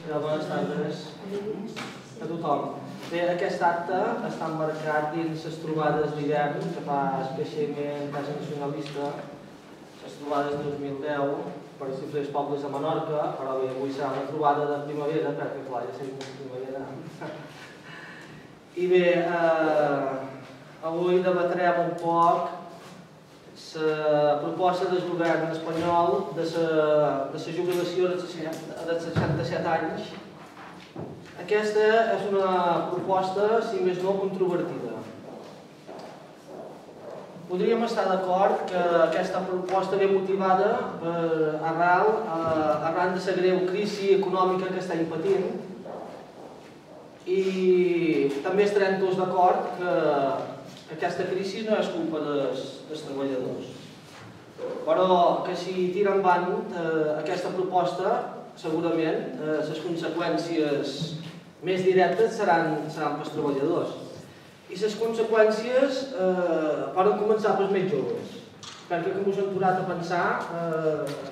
Bones tardes a tothom. Bé, aquest acte està emmarcat dins les trobades d'hivern que fa especialment Casa Nacionalista, les trobades de 2010 per als diferents pobles de Menorca, però bé, avui serà una trobada de primavera, perquè clar, ja seguim de primavera. I bé, avui debatrem un poc la proposta del govern espanyol de la jubilació de 67 anys. Aquesta és una proposta, si més no, controvertida. Podríem estar d'acord que aquesta proposta ve motivada arran de la greu crisi econòmica que estem patint i també estarem tots d'acord que aquesta crisi no és culpa dels treballadors. Però que si tira endavant aquesta proposta, segurament les conseqüències més directes seran pels treballadors. I les conseqüències poden començar pels més joves, perquè com us hem aturat a pensar,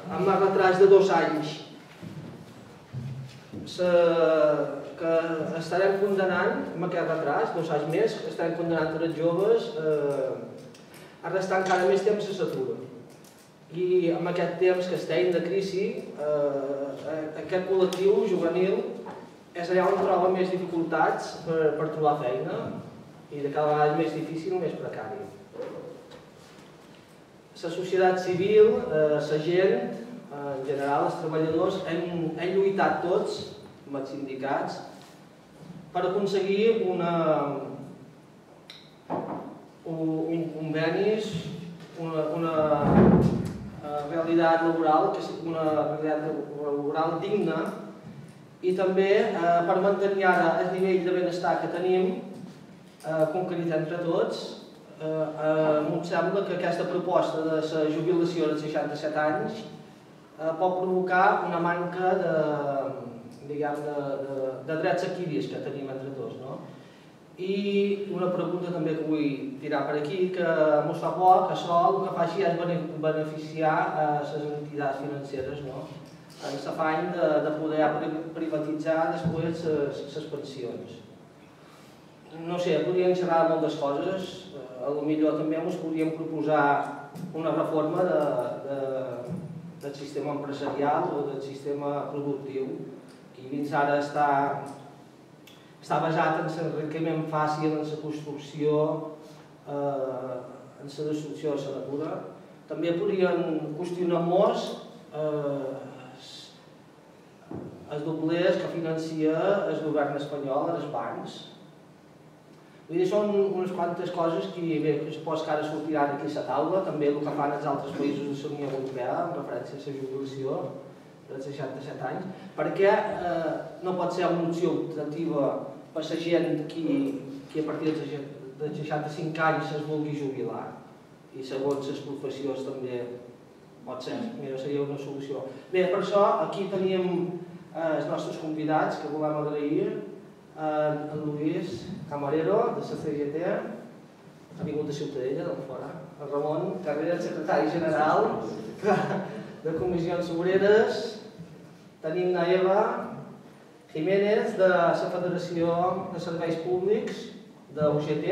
amb el retras de 2 anys que estarem condenant, amb aquest retras, 2 anys més, estarem condenant els joves a restar encara més temps a l'atur. I amb aquest temps que estem de crisi, aquest col·lectiu juvenil és allà on troba més dificultats per trobar feina i de cada vegada més difícil, més precari. La societat civil, la gent, en general, els treballadors, hem lluitat tots, amb els sindicats, per aconseguir un convenis, una realitat laboral digna i també per mantenir ara el nivell de benestar que tenim conquerit entre tots. Em sembla que aquesta proposta de la jubilació als 67 anys pot provocar una manca de drets adquirits que tenim entre tots. I una pregunta també que vull tirar per aquí, que ens fa por que això el que faci és beneficiar les entitats financeres en l'afany de poder privatitzar després les pensions. No sé, podríem xerrar de moltes coses, potser també ens podríem proposar una reforma del sistema empresarial o del sistema productiu, que fins ara està basat en l'enriquiment fàcil, en la construcció, en la destrucció de la natura. També podríem qüestionar molt els doblers que financia el govern espanyol als bancs. Són unes quantes coses que es pot que ara sortiran aquí a la taula, també el que fan els altres països de la Unió Europea en referència a la jubilació dels 67 anys, perquè no pot ser una opció optativa per a la gent que a partir dels 65 anys es vulgui jubilar i segons les professions també pot ser, seria una solució. Bé, per això aquí teníem els nostres convidats que volem agrair, en Luis Camarero, de la CGT, ha vingut de Ciutadella, d'on fora, el Ramon Carrera, secretari general de Comissions Obreres, tenim la Eva Jiménez, de la Federació de Serveis Públics, de UGT,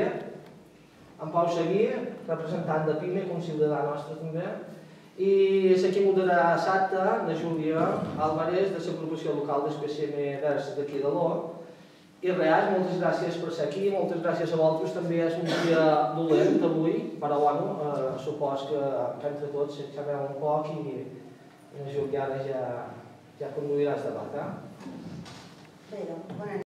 en Pau Seguí, representant de PIME, un ciutadà nostre també, i aquí moderarà l'acte de Júlia Álvarez, de l'agrupació local del PSM Verds d'aquí de l'O. I res, moltes gràcies per ser aquí, moltes gràcies a vosaltres, també és un dia dolent avui, però bueno, supos que entre tots xerrem un poc i la Juliana ja conduirà el debat.